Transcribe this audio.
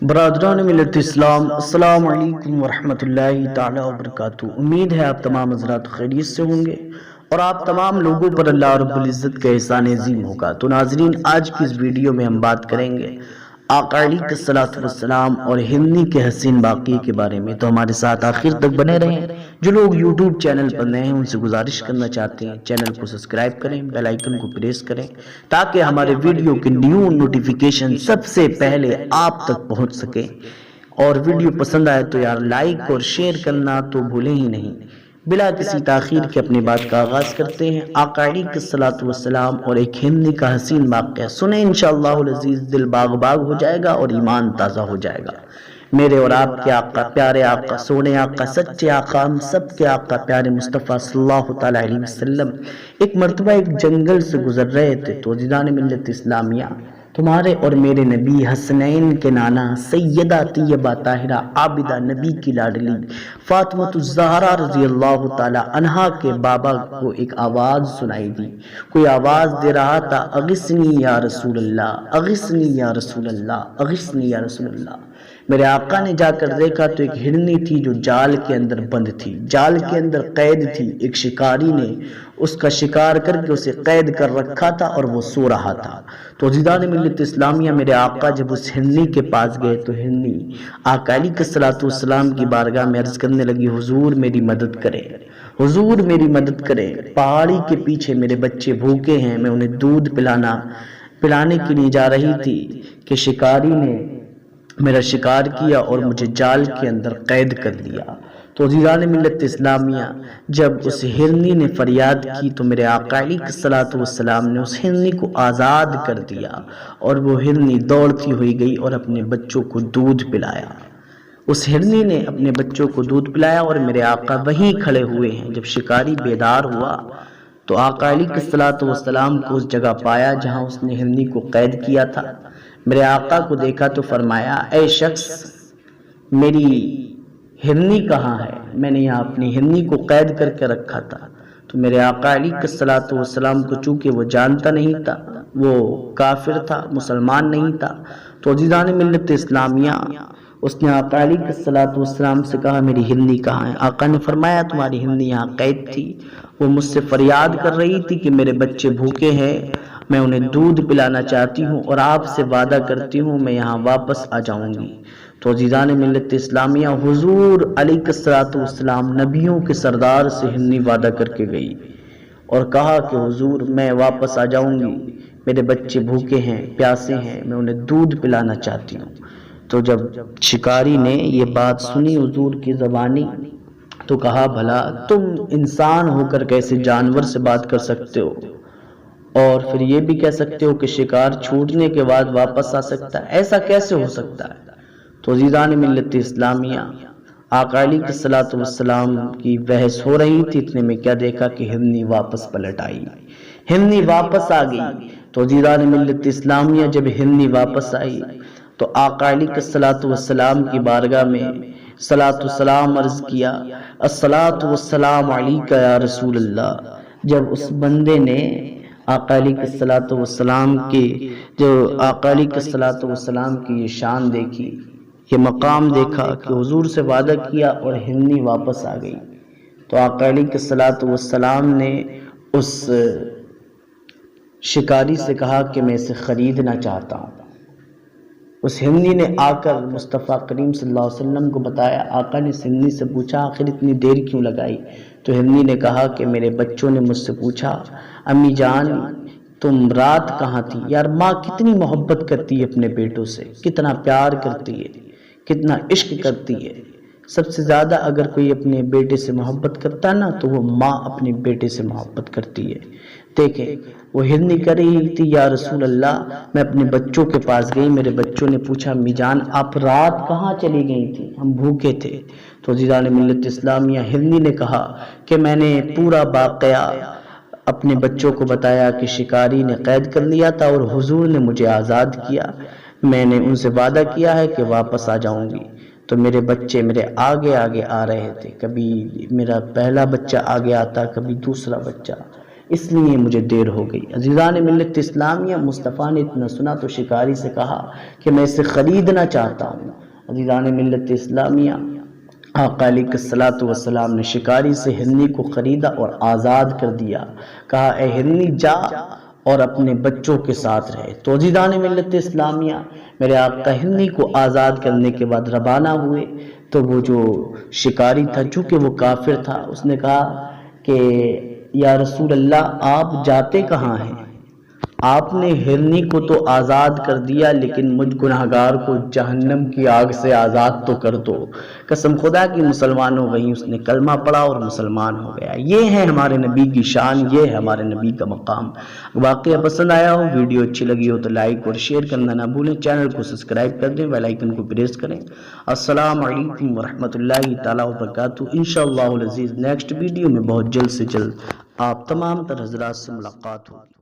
برادران ملت اسلام، السلام علیکم ورحمۃ اللہ تعالی وبرکاتہ۔ امید ہے آپ تمام حضرات خیریت سے ہوں گے اور آپ تمام لوگوں پر اللہ رب العزت کا احسان عظیم ہوگا۔ تو ناظرین، آج کی اس ویڈیو میں ہم بات کریں گے آقا علیہ الصلوۃ والسلام اور ہرنی کے حسین واقعے کے بارے میں۔ تو ہمارے ساتھ آخر تک بنے رہیں۔ جو لوگ یوٹیوب چینل پر نئے ہیں ان سے گزارش کرنا چاہتے ہیں چینل کو سبسکرائب کریں، بیل آئیکن کو پریس کریں تاکہ ہمارے ویڈیو کی نیو نوٹیفیکیشن سب سے پہلے آپ تک پہنچ سکے۔ اور ویڈیو پسند آئے تو یار لائک اور شیئر کرنا تو بھولیں ہی نہیں۔ بلا کسی تاخیر کے اپنی بات کا آغاز کرتے ہیں۔ آقا علیہ الصلوۃ والسلام اور ایک ہرنی کا حسین واقعہ سنیں، انشاءاللہ العزیز دل باغ باغ ہو جائے گا اور ایمان تازہ ہو جائے گا۔ میرے اور آپ کے آقا، پیارے آقا، سونے آقا، سچے آقا، ہم سب کے آقا پیارے مصطفیٰ صلی اللہ تعالیٰ علیہ وسلم ایک مرتبہ ایک جنگل سے گزر رہے تھے۔ تو عزیزان ملت اسلامیہ، تمہارے اور میرے نبی حسنین کے نانا سیدہ طیبہ طاہرہ عابدہ نبی کی لاڈلی فاطمہ الزہرا رضی اللہ تعالی عنہا کے بابا کو ایک آواز سنائی دی۔ کوئی آواز دے رہا تھا، اغثنی یا رسول اللہ، اغثنی یا رسول اللہ، اغثنی یا رسول اللہ۔ میرے آقا نے جا کر دیکھا تو ایک ہرنی تھی جو جال کے اندر بند تھی، جال کے اندر قید تھی۔ ایک شکاری نے اس کا شکار کر کے اسے قید کر رکھا تھا اور وہ سو رہا تھا۔ تو عزیزان ملت اسلامیہ، میرے آقا جب اس ہرنی کے پاس گئے تو ہرنی آقا علیہ الصلوۃ والسلام کی بارگاہ میں عرض کرنے لگی، حضور میری مدد کرے، حضور میری مدد کرے۔ پہاڑی کے پیچھے میرے بچے بھوکے ہیں، میں انہیں دودھ پلانے کے لیے جا رہی تھی کہ شکاری نے میرا شکار کیا اور مجھے جال کے اندر قید کر لیا۔ تو عزیزان ملت اسلامیہ، جب اس ہرنی نے فریاد کی تو میرے آقا علیہ الصلوۃ والسلام نے اس ہرنی کو آزاد کر دیا اور وہ ہرنی دوڑتی ہوئی گئی اور اپنے بچوں کو دودھ پلایا۔ اس ہرنی نے اپنے بچوں کو دودھ پلایا اور میرے آقا وہیں کھڑے ہوئے ہیں۔ جب شکاری بیدار ہوا تو آقا علیہ الصلوۃ والسلام کو اس جگہ پایا جہاں اس نے ہرنی کو قید کیا تھا۔ میرے آقا کو دیکھا تو فرمایا، اے شخص، میری ہرنی کہاں ہے؟ میں نے یہاں اپنی ہرنی کو قید کر کے رکھا تھا۔ تو میرے آقا علیہ الصلوۃ والسلام کو چونکہ وہ جانتا نہیں تھا، وہ کافر تھا، مسلمان نہیں تھا، تو عزیزان ملت اسلامیہ اس نے آقا علیہ الصلوۃ والسلام سے کہا، میری ہرنی کہاں ہے؟ آقا نے فرمایا، تمہاری ہرنی یہاں قید تھی، وہ مجھ سے فریاد کر رہی تھی کہ میرے بچے بھوکے ہیں، میں انہیں دودھ پلانا چاہتی ہوں اور آپ سے وعدہ کرتی ہوں میں یہاں واپس آ جاؤں گی۔ تو عزیزان ملت اسلامیہ، حضور علیہ الصلوۃ والسلام نبیوں کے سردار سے ہرنی وعدہ کر کے گئی اور کہا کہ حضور میں واپس آ جاؤں گی، میرے بچے بھوکے ہیں، پیاسے ہیں، میں انہیں دودھ پلانا چاہتی ہوں۔ تو جب شکاری نے یہ بات سنی حضور کی زبانی تو کہا، بھلا تم انسان ہو کر کیسے جانور سے بات کر سکتے ہو اور پھر یہ بھی کہہ سکتے ہو کہ شکار چھوٹنے کے بعد واپس آ سکتا ہے؟ ایسا کیسے ہو سکتا ہے؟ تو عزیزان ملت اسلامیہ، آقا علیہ الصلوۃ والسلام کی بحث ہو رہی تھی، اتنے میں کیا دیکھا کہ ہرنی واپس پلٹ آئی، ہرنی واپس آ گئی۔ تو عزیزان ملت اسلامیہ، جب ہرنی واپس آئی تو آقا علیہ الصلوۃ والسلام کی بارگاہ میں صلاۃ والسلام عرض کیا، الصلاۃ والسلام علیک یا رسول اللہ۔ جب اس بندے نے آقا علیہ الصلوۃ والسلام کی یہ شان دیکھی، یہ مقام دیکھا کہ حضور سے وعدہ کیا اور ہرنی واپس آ گئی، تو آقا علیہ الصلوۃ والسلام نے اس شکاری سے کہا کہ میں اسے خریدنا چاہتا ہوں۔ اس ہرنی نے آ کر مصطفیٰ کریم صلی اللہ علیہ وسلم کو بتایا۔ آقا نے اس ہرنی سے پوچھا، آخر اتنی دیر کیوں لگائی؟ تو ہرنی نے کہا کہ میرے بچوں نے مجھ سے پوچھا، امی جان تم رات کہاں تھی؟ یار ماں کتنی محبت کرتی ہے اپنے بیٹوں سے، کتنا پیار کرتی ہے، کتنا عشق کرتی ہے۔ سب سے زیادہ اگر کوئی اپنے بیٹے سے محبت کرتا ہے نا تو وہ ماں اپنے بیٹے سے محبت کرتی ہے۔ دیکھیں وہ ہرنی کہہ رہی تھی، یا رسول اللہ میں اپنے بچوں کے پاس گئی، میرے بچوں نے پوچھا امی جان آپ رات کہاں چلی گئی تھی؟ ہم بھوکے تھے۔ تو عزیزان ملت اسلامیہ، ہرنی نے کہا کہ میں نے پورا واقعہ اپنے بچوں کو بتایا کہ شکاری نے قید کر لیا تھا اور حضور نے مجھے آزاد کیا، میں نے ان سے وعدہ کیا ہے کہ واپس آ جاؤں گی۔ تو میرے بچے میرے آگے آگے آ رہے تھے، کبھی میرا پہلا بچہ آگے آتا، کبھی دوسرا بچہ، اس لیے مجھے دیر ہو گئی۔ عزیزان ملت اسلامیہ، مصطفیٰ نے اتنا سنا تو شکاری سے کہا کہ میں اسے خریدنا چاہتا ہوں۔ عزیزان ملت اسلامیہ، آقا علیہ الصلوۃ والسلام نے شکاری سے ہرنی کو خریدا اور آزاد کر دیا۔ کہا اے ہرنی جا اور اپنے بچوں کے ساتھ رہے۔ تو عزیزان ملت اسلامیہ، میرے آقا ہرنی کو آزاد کرنے کے بعد روانہ ہوئے تو وہ جو شکاری تھا، چونکہ وہ کافر تھا، اس نے کہا کہ یا رسول اللہ آپ جاتے کہاں ہیں؟ آپ نے ہرنی کو تو آزاد کر دیا لیکن مجھ گناہگار کو جہنم کی آگ سے آزاد تو کر دو۔ قسم خدا کی مسلمانوں، وہیں اس نے کلمہ پڑھا اور مسلمان ہو گیا۔ یہ ہے ہمارے نبی کی شان، یہ ہے ہمارے نبی کا مقام۔ واقعہ پسند آیا ہو، ویڈیو اچھی لگی ہو تو لائک اور شیئر کرنا نہ بھولیں، چینل کو سبسکرائب کر دیں، بیل آئیکن کو پریس کریں۔ السلام علیکم ورحمۃ اللہ تعالیٰ وبرکاتہ۔ انشاءاللہ العزیز نیکسٹ ویڈیو میں بہت جلد سے جلد آپ تمام تر حضرات سے ملاقات ہوگی۔